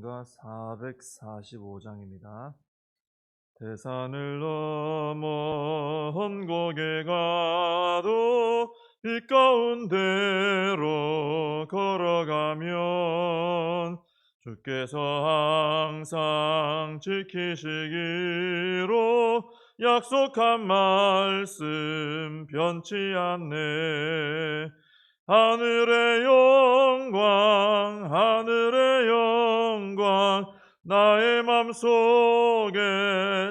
찬송가 445장입니다. 대산을 넘어 험곡에 가도 빛 가운데로 걸어가면 주께서 항상 지키시기로 약속한 말씀 변치 않네. 하늘의 영광 하늘의 영광 나의 맘속에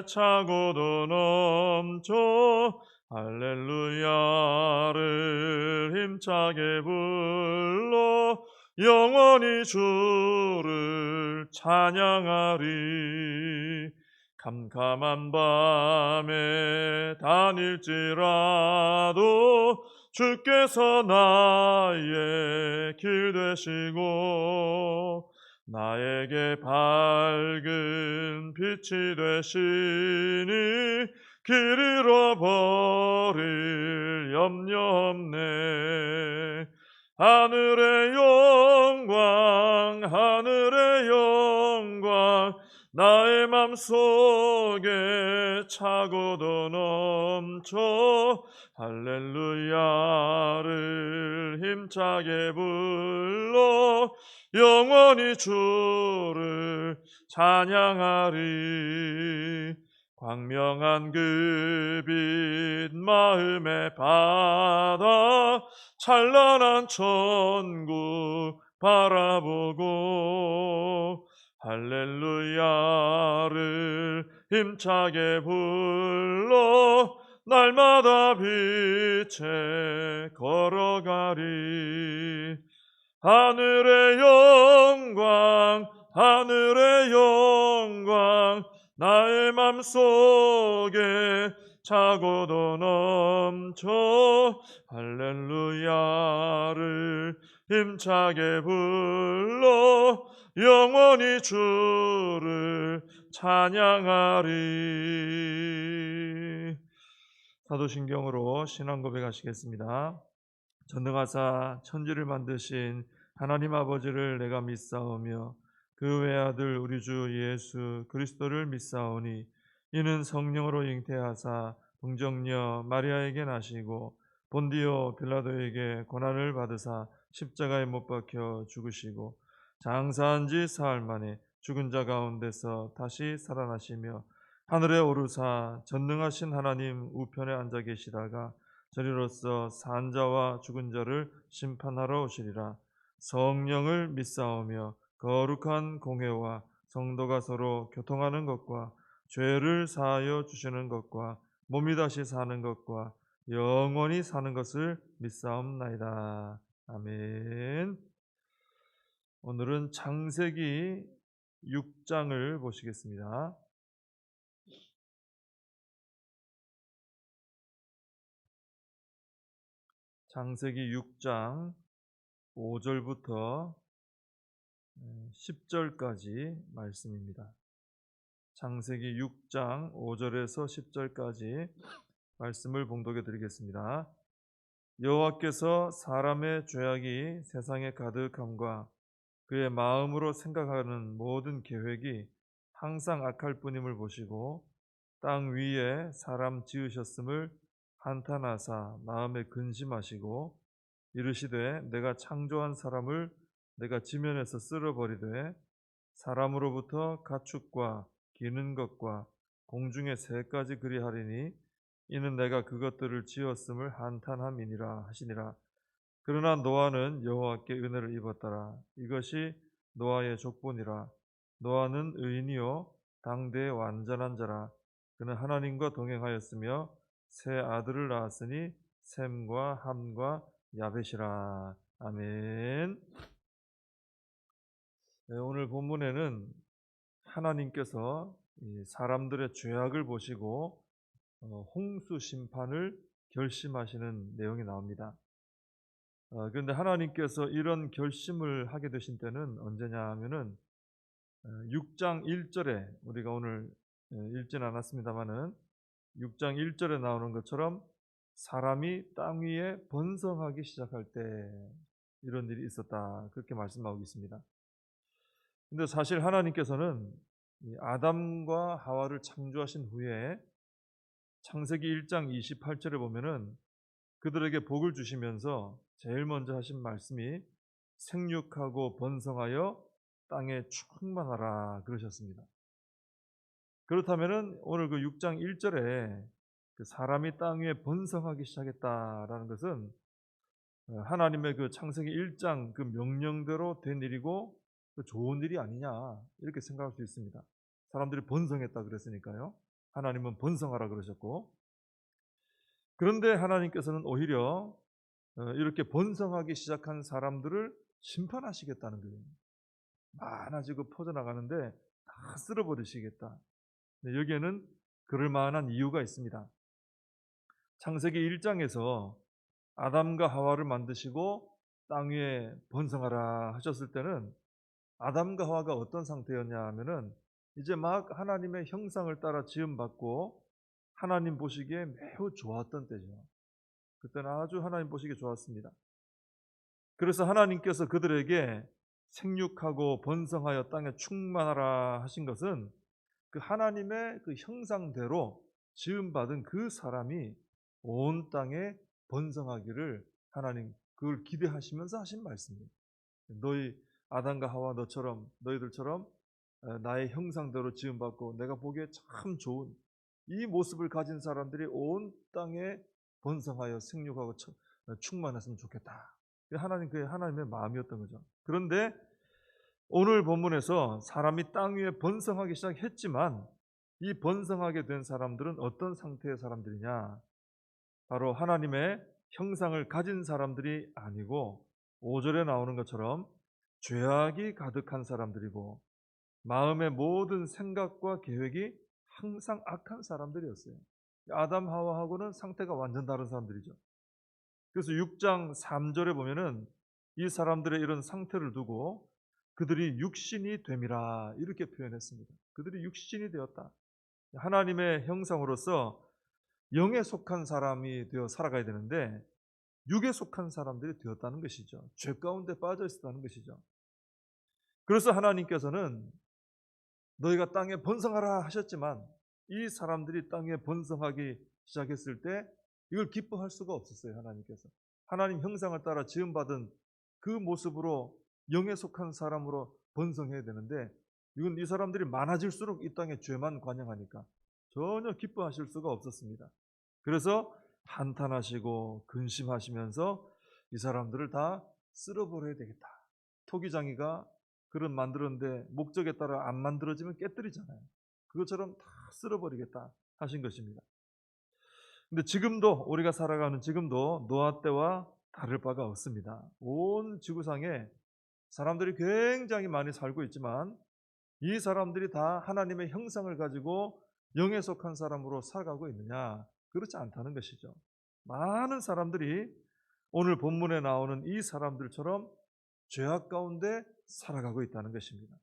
차고도 넘쳐 할렐루야를 힘차게 불러 영원히 주를 찬양하리. 캄캄한 밤에 다닐지라도 주께서 나의 길 되시고 나에게 밝은 빛이 되시니 길 잃어버릴 염려 없네. 하늘의 영광 하늘의 영광 나의 맘속에 차고도 넘쳐 할렐루야를 힘차게 불러 영원히 주를 찬양하리. 광명한 그 빛 마음에 받아 찬란한 천국 바라보고 할렐루야를 힘차게 불러 날마다 빛에 걸어가리. 하늘의 영광 하늘의 영광 나의 맘속에 차고도 넘쳐 할렐루야를 힘차게 불러 영원히 주를 찬양하리. 사도신경으로 신앙 고백하시겠습니다. 전능하사 천지를 만드신 하나님 아버지를 내가 믿사오며 그 외아들 우리 주 예수 그리스도를 믿사오니 이는 성령으로 잉태하사 동정녀 마리아에게 나시고 본디오 빌라도에게 고난을 받으사 십자가에 못 박혀 죽으시고 장사한 지 사흘 만에 죽은 자 가운데서 다시 살아나시며 하늘에 오르사 전능하신 하나님 우편에 앉아 계시다가 저리로서 산 자와 죽은 자를 심판하러 오시리라. 성령을 믿사오며 거룩한 공회와 성도가 서로 교통하는 것과 죄를 사하여 주시는 것과 몸이 다시 사는 것과 영원히 사는 것을 믿사옵나이다. 아멘. 오늘은 창세기 6장을 보시겠습니다. 창세기 6장 5절부터 10절까지 말씀입니다. 창세기 6장 5절에서 10절까지 말씀을 봉독해 드리겠습니다. 여호와께서 사람의 죄악이 세상에 가득함과 그의 마음으로 생각하는 모든 계획이 항상 악할 뿐임을 보시고 땅 위에 사람 지으셨음을 한탄하사 마음에 근심하시고 이르시되 내가 창조한 사람을 내가 지면에서 쓸어버리되 사람으로부터 가축과 기는 것과 공중의 새까지 그리하리니 이는 내가 그것들을 지었음을 한탄함이니라 하시니라. 그러나 노아는 여호와께 은혜를 입었더라. 이것이 노아의 족보니라. 노아는 의인이요 당대의 완전한 자라. 그는 하나님과 동행하였으며 세 아들을 낳았으니 셈과 함과 야벳이라. 아멘. 네, 오늘 본문에는 하나님께서 사람들의 죄악을 보시고 홍수 심판을 결심하시는 내용이 나옵니다. 그런데 하나님께서 이런 결심을 하게 되신 때는 언제냐 하면은 6장 1절에 우리가 오늘 읽지는 않았습니다마는 6장 1절에 나오는 것처럼 사람이 땅 위에 번성하기 시작할 때 이런 일이 있었다. 그렇게 말씀하고 있습니다. 근데 사실 하나님께서는 이 아담과 하와를 창조하신 후에 창세기 1장 28절에 보면은 그들에게 복을 주시면서 제일 먼저 하신 말씀이 생육하고 번성하여 땅에 충만하라 그러셨습니다. 그렇다면은 오늘 그 6장 1절에 그 사람이 땅 위에 번성하기 시작했다라는 것은 하나님의 그 창세기 1장 그 명령대로 된 일이고 그 좋은 일이 아니냐 이렇게 생각할 수 있습니다. 사람들이 번성했다 그랬으니까요. 하나님은 번성하라 그러셨고, 그런데 하나님께서는 오히려 이렇게 번성하기 시작한 사람들을 심판하시겠다는 거예요. 많아지고 퍼져나가는데 다 쓸어버리시겠다. 여기에는 그럴 만한 이유가 있습니다. 창세기 1장에서 아담과 하와를 만드시고 땅 위에 번성하라 하셨을 때는 아담과 하와가 어떤 상태였냐 하면은 이제 막 하나님의 형상을 따라 지음받고 하나님 보시기에 매우 좋았던 때죠. 그때는 아주 하나님 보시기에 좋았습니다. 그래서 하나님께서 그들에게 생육하고 번성하여 땅에 충만하라 하신 것은 그 하나님의 그 형상대로 지음받은 그 사람이 온 땅에 번성하기를 하나님 그걸 기대하시면서 하신 말씀이에요. 너희 아담과 하와 너희들처럼 나의 형상대로 지음받고 내가 보기에 참 좋은 이 모습을 가진 사람들이 온 땅에 번성하여 생육하고 충만했으면 좋겠다. 그게 하나님의 마음이었던 거죠. 그런데 오늘 본문에서 사람이 땅 위에 번성하기 시작했지만 이 번성하게 된 사람들은 어떤 상태의 사람들이냐? 바로 하나님의 형상을 가진 사람들이 아니고 5절에 나오는 것처럼 죄악이 가득한 사람들이고 마음의 모든 생각과 계획이 항상 악한 사람들이었어요. 아담 하와하고는 상태가 완전 다른 사람들이죠. 그래서 6장 3절에 보면은 이 사람들의 이런 상태를 두고 그들이 육신이 됨이라 이렇게 표현했습니다. 그들이 육신이 되었다. 하나님의 형상으로서 영에 속한 사람이 되어 살아가야 되는데 육에 속한 사람들이 되었다는 것이죠. 죄 가운데 빠져 있었다는 것이죠. 그래서 하나님께서는 너희가 땅에 번성하라 하셨지만 이 사람들이 땅에 번성하기 시작했을 때 이걸 기뻐할 수가 없었어요. 하나님께서. 하나님 형상을 따라 지음받은 그 모습으로 영에 속한 사람으로 번성해야 되는데 이건 이 사람들이 많아질수록 이 땅에 죄만 관영하니까 전혀 기뻐하실 수가 없었습니다. 그래서 한탄하시고 근심하시면서 이 사람들을 다 쓸어버려야 되겠다. 토기장이가 그런 만들었는데 목적에 따라 안 만들어지면 깨뜨리잖아요. 그것처럼 다 쓸어버리겠다 하신 것입니다. 근데 지금도 우리가 살아가는 지금도 노아 때와 다를 바가 없습니다. 온 지구상에 사람들이 굉장히 많이 살고 있지만 이 사람들이 다 하나님의 형상을 가지고 영에 속한 사람으로 살아가고 있느냐? 그렇지 않다는 것이죠. 많은 사람들이 오늘 본문에 나오는 이 사람들처럼 죄악 가운데 살아가고 있다는 것입니다.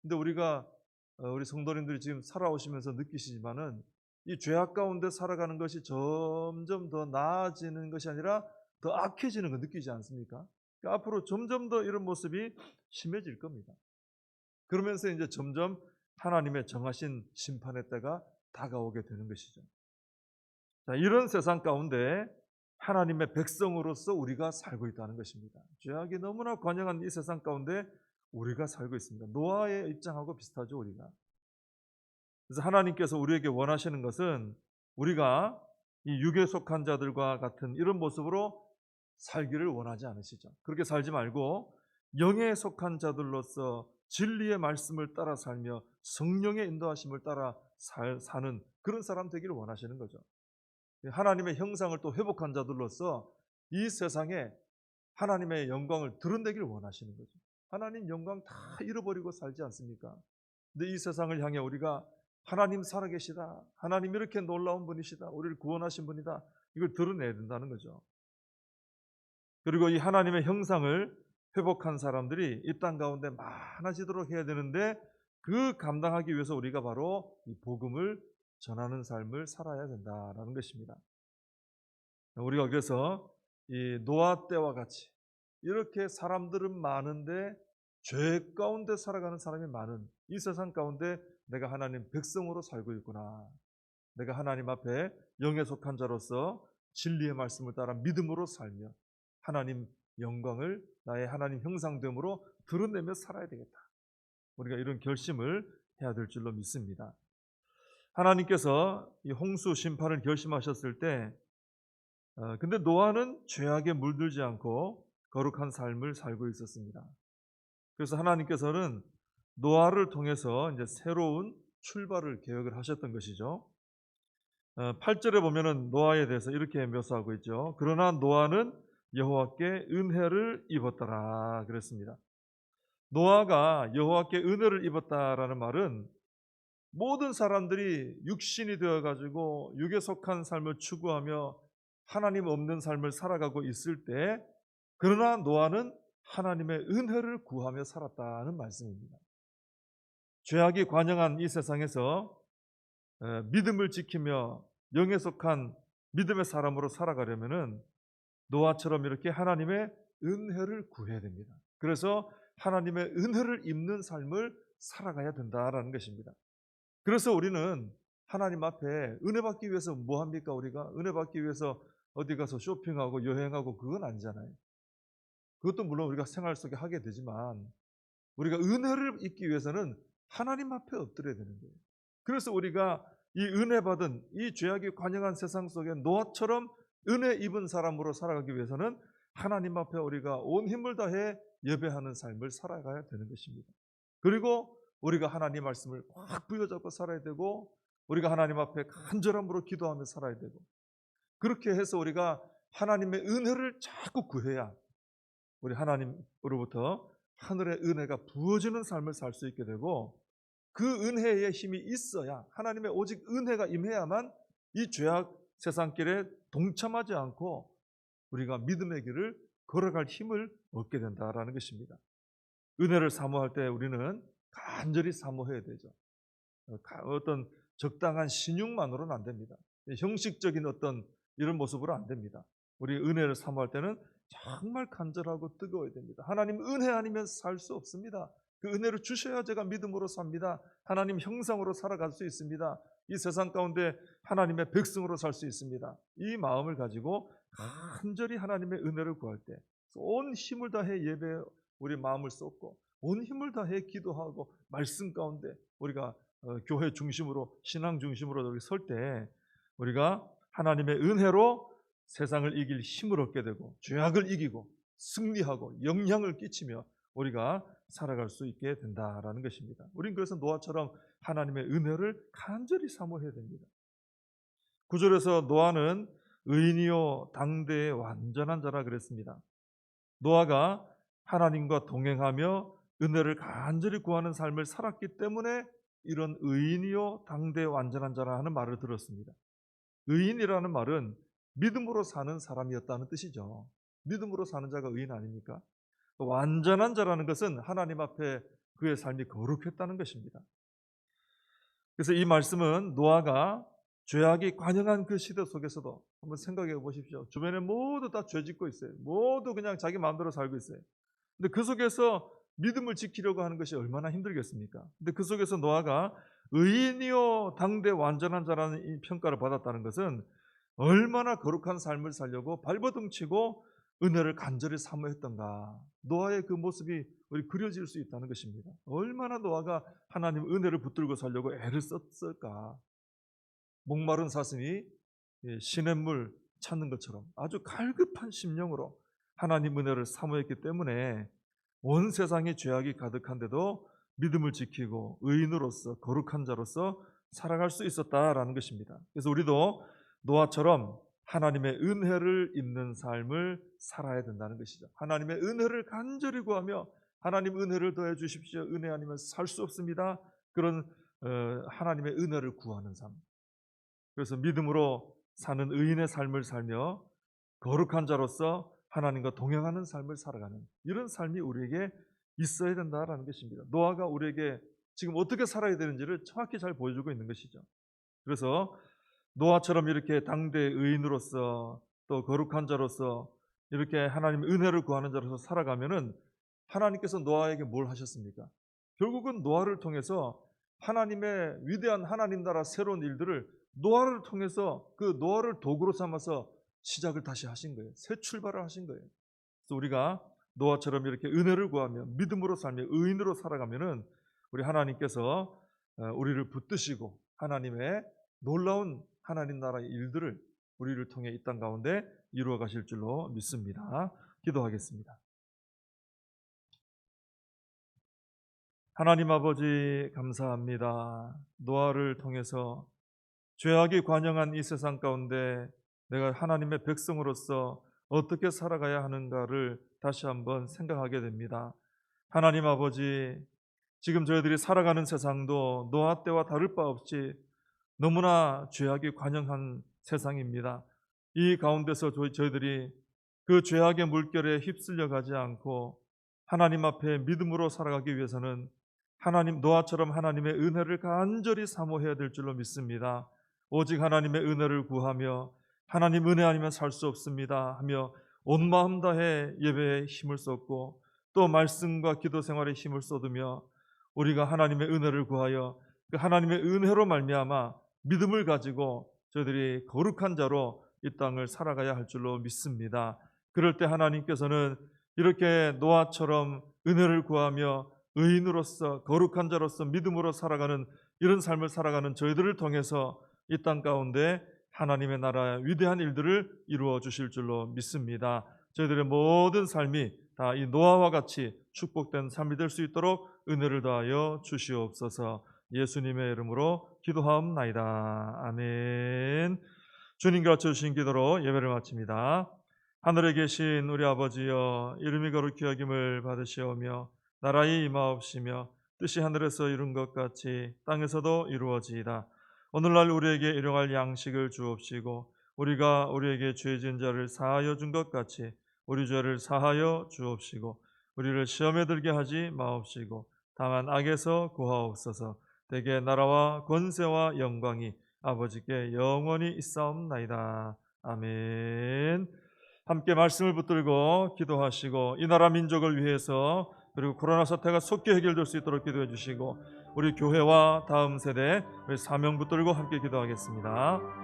근데 우리 성도님들이 지금 살아오시면서 느끼시지만은 이 죄악 가운데 살아가는 것이 점점 더 나아지는 것이 아니라 더 악해지는 거 느끼지 않습니까? 그러니까 앞으로 점점 더 이런 모습이 심해질 겁니다. 그러면서 이제 점점 하나님의 정하신 심판의 때가 다가오게 되는 것이죠. 자, 이런 세상 가운데 하나님의 백성으로서 우리가 살고 있다는 것입니다. 죄악이 너무나 관영한 이 세상 가운데 우리가 살고 있습니다. 노아의 입장하고 비슷하죠, 우리가. 그래서 하나님께서 우리에게 원하시는 것은 우리가 이 육에 속한 자들과 같은 이런 모습으로 살기를 원하지 않으시죠. 그렇게 살지 말고 영에 속한 자들로서 진리의 말씀을 따라 살며 성령의 인도하심을 따라 사는 그런 사람 되기를 원하시는 거죠. 하나님의 형상을 또 회복한 자들로서 이 세상에 하나님의 영광을 드러내기를 원하시는 거죠. 하나님 영광 다 잃어버리고 살지 않습니까? 근데 이 세상을 향해 우리가 하나님 살아계시다. 하나님 이렇게 놀라운 분이시다. 우리를 구원하신 분이다. 이걸 드러내야 된다는 거죠. 그리고 이 하나님의 형상을 회복한 사람들이 이 땅 가운데 많아지도록 해야 되는데 그 감당하기 위해서 우리가 바로 이 복음을 전하는 삶을 살아야 된다라는 것입니다. 우리가 그래서 이 노아 때와 같이 이렇게 사람들은 많은데 죄 가운데 살아가는 사람이 많은 이 세상 가운데 내가 하나님 백성으로 살고 있구나. 내가 하나님 앞에 영에 속한 자로서 진리의 말씀을 따라 믿음으로 살며 하나님 영광을 나의 하나님 형상됨으로 드러내며 살아야 되겠다. 우리가 이런 결심을 해야 될 줄로 믿습니다. 하나님께서 이 홍수 심판을 결심하셨을 때 근데 노아는 죄악에 물들지 않고 거룩한 삶을 살고 있었습니다. 그래서 하나님께서는 노아를 통해서 이제 새로운 출발을 계획을 하셨던 것이죠. 8절에 보면은 노아에 대해서 이렇게 묘사하고 있죠. 그러나 노아는 여호와께 은혜를 입었더라 그랬습니다. 노아가 여호와께 은혜를 입었다라는 말은 모든 사람들이 육신이 되어 가지고 육에 속한 삶을 추구하며 하나님 없는 삶을 살아가고 있을 때 그러나 노아는 하나님의 은혜를 구하며 살았다는 말씀입니다. 죄악이 관영한 이 세상에서 믿음을 지키며 영에 속한 믿음의 사람으로 살아가려면은 노아처럼 이렇게 하나님의 은혜를 구해야 됩니다. 그래서 하나님의 은혜를 입는 삶을 살아가야 된다라는 것입니다. 그래서 우리는 하나님 앞에 은혜 받기 위해서 뭐 합니까? 우리가 은혜 받기 위해서 어디 가서 쇼핑하고 여행하고 그건 아니잖아요. 그것도 물론 우리가 생활 속에 하게 되지만 우리가 은혜를 입기 위해서는 하나님 앞에 엎드려야 되는 거예요. 그래서 우리가 이 은혜 받은 이 죄악이 관영한 세상 속에 노아처럼 은혜 입은 사람으로 살아가기 위해서는 하나님 앞에 우리가 온 힘을 다해 예배하는 삶을 살아가야 되는 것입니다. 그리고 우리가 하나님 말씀을 확 부여잡고 살아야 되고 우리가 하나님 앞에 간절함으로 기도하며 살아야 되고 그렇게 해서 우리가 하나님의 은혜를 자꾸 구해야 우리 하나님으로부터 하늘의 은혜가 부어지는 삶을 살 수 있게 되고 그 은혜의 힘이 있어야 하나님의 오직 은혜가 임해야만 이 죄악 세상길에 동참하지 않고 우리가 믿음의 길을 걸어갈 힘을 얻게 된다라는 것입니다. 은혜를 사모할 때 우리는 간절히 사모해야 되죠. 어떤 적당한 신용만으로는 안 됩니다. 형식적인 어떤 이런 모습으로 안 됩니다. 우리 은혜를 사모할 때는 정말 간절하고 뜨거워야 됩니다. 하나님 은혜 아니면 살 수 없습니다. 그 은혜를 주셔야 제가 믿음으로 삽니다. 하나님 형상으로 살아갈 수 있습니다. 이 세상 가운데 하나님의 백성으로 살 수 있습니다. 이 마음을 가지고 간절히 하나님의 은혜를 구할 때 온 힘을 다해 예배에 우리 마음을 쏟고 온 힘을 다해 기도하고 말씀 가운데 우리가 교회 중심으로 신앙 중심으로 설 때 우리가 하나님의 은혜로 세상을 이길 힘을 얻게 되고 죄악을 이기고 승리하고 영향을 끼치며 우리가 살아갈 수 있게 된다라는 것입니다. 우린 그래서 노아처럼 하나님의 은혜를 간절히 사모해야 됩니다. 9절에서 노아는 의인이요 당대의 완전한 자라 그랬습니다. 노아가 하나님과 동행하며 은혜를 간절히 구하는 삶을 살았기 때문에 이런 의인이요 당대의 완전한 자라 하는 말을 들었습니다. 의인이라는 말은 믿음으로 사는 사람이었다는 뜻이죠. 믿음으로 사는 자가 의인 아닙니까? 완전한 자라는 것은 하나님 앞에 그의 삶이 거룩했다는 것입니다. 그래서 이 말씀은 노아가 죄악이 관영한 그 시대 속에서도 한번 생각해 보십시오. 주변에 모두 다 죄 짓고 있어요. 모두 그냥 자기 마음대로 살고 있어요. 근데 그 속에서 믿음을 지키려고 하는 것이 얼마나 힘들겠습니까? 근데 그 속에서 노아가 의인이요 당대 완전한 자라는 이 평가를 받았다는 것은 얼마나 거룩한 삶을 살려고 발버둥치고 은혜를 간절히 사모했던가. 노아의 그 모습이 우리 그려질 수 있다는 것입니다. 얼마나 노아가 하나님 은혜를 붙들고 살려고 애를 썼을까. 목마른 사슴이 시냇물 찾는 것처럼 아주 갈급한 심령으로 하나님 은혜를 사모했기 때문에 온 세상에 죄악이 가득한데도 믿음을 지키고 의인으로서 거룩한 자로서 살아갈 수 있었다라는 것입니다. 그래서 우리도 노아처럼 하나님의 은혜를 입는 삶을 살아야 된다는 것이죠. 하나님의 은혜를 간절히 구하며 하나님 은혜를 더해 주십시오. 은혜 아니면 살 수 없습니다. 그런 하나님의 은혜를 구하는 삶. 그래서 믿음으로 사는 의인의 삶을 살며 거룩한 자로서 하나님과 동행하는 삶을 살아가는 이런 삶이 우리에게 있어야 된다라는 것입니다. 노아가 우리에게 지금 어떻게 살아야 되는지를 정확히 잘 보여주고 있는 것이죠. 그래서 노아처럼 이렇게 당대 의인으로서 또 거룩한 자로서 이렇게 하나님의 은혜를 구하는 자로서 살아가면은 하나님께서 노아에게 뭘 하셨습니까? 결국은 노아를 통해서 하나님의 위대한 하나님 나라 새로운 일들을 노아를 통해서 그 노아를 도구로 삼아서 시작을 다시 하신 거예요. 새 출발을 하신 거예요. 그래서 우리가 노아처럼 이렇게 은혜를 구하며 믿음으로 살며 의인으로 살아가면은 우리 하나님께서 우리를 붙드시고 하나님의 놀라운 하나님 나라의 일들을 우리를 통해 이 땅 가운데 이루어 가실 줄로 믿습니다. 기도하겠습니다. 하나님 아버지 감사합니다. 노아를 통해서 죄악이 관영한 이 세상 가운데 내가 하나님의 백성으로서 어떻게 살아가야 하는가를 다시 한번 생각하게 됩니다. 하나님 아버지, 지금 저희들이 살아가는 세상도 노아 때와 다를 바 없이 너무나 죄악이 관영한 세상입니다. 이 가운데서 저희들이 그 죄악의 물결에 휩쓸려 가지 않고 하나님 앞에 믿음으로 살아가기 위해서는 하나님 노아처럼 하나님의 은혜를 간절히 사모해야 될 줄로 믿습니다. 오직 하나님의 은혜를 구하며 하나님 은혜 아니면 살 수 없습니다 하며 온 마음 다해 예배에 힘을 쏟고 또 말씀과 기도 생활에 힘을 쏟으며 우리가 하나님의 은혜를 구하여 그 하나님의 은혜로 말미암아 믿음을 가지고 저희들이 거룩한 자로 이 땅을 살아가야 할 줄로 믿습니다. 그럴 때 하나님께서는 이렇게 노아처럼 은혜를 구하며 의인으로서 거룩한 자로서 믿음으로 살아가는 이런 삶을 살아가는 저희들을 통해서 이 땅 가운데 하나님의 나라의 위대한 일들을 이루어 주실 줄로 믿습니다. 저희들의 모든 삶이 다 이 노아와 같이 축복된 삶이 될 수 있도록 은혜를 더하여 주시옵소서. 예수님의 이름으로 기도하옵나이다. 아멘. 주님 가르쳐 주신 기도로 예배를 마칩니다. 하늘에 계신 우리 아버지여, 이름이 거룩히 여김을 받으시오며 나라의 임하옵시며 뜻이 하늘에서 이룬 것 같이 땅에서도 이루어지이다. 오늘날 우리에게 일용할 양식을 주옵시고 우리가 우리에게 죄 지은 자를 사하여 준 것 같이 우리 죄를 사하여 주옵시고 우리를 시험에 들게 하지 마옵시고 다만 악에서 구하옵소서. 대개 나라와 권세와 영광이 아버지께 영원히 있사옵나이다. 아멘. 함께 말씀을 붙들고 기도하시고 이 나라 민족을 위해서 그리고 코로나 사태가 속히 해결될 수 있도록 기도해 주시고 우리 교회와 다음 세대 우리 사명 붙들고 함께 기도하겠습니다.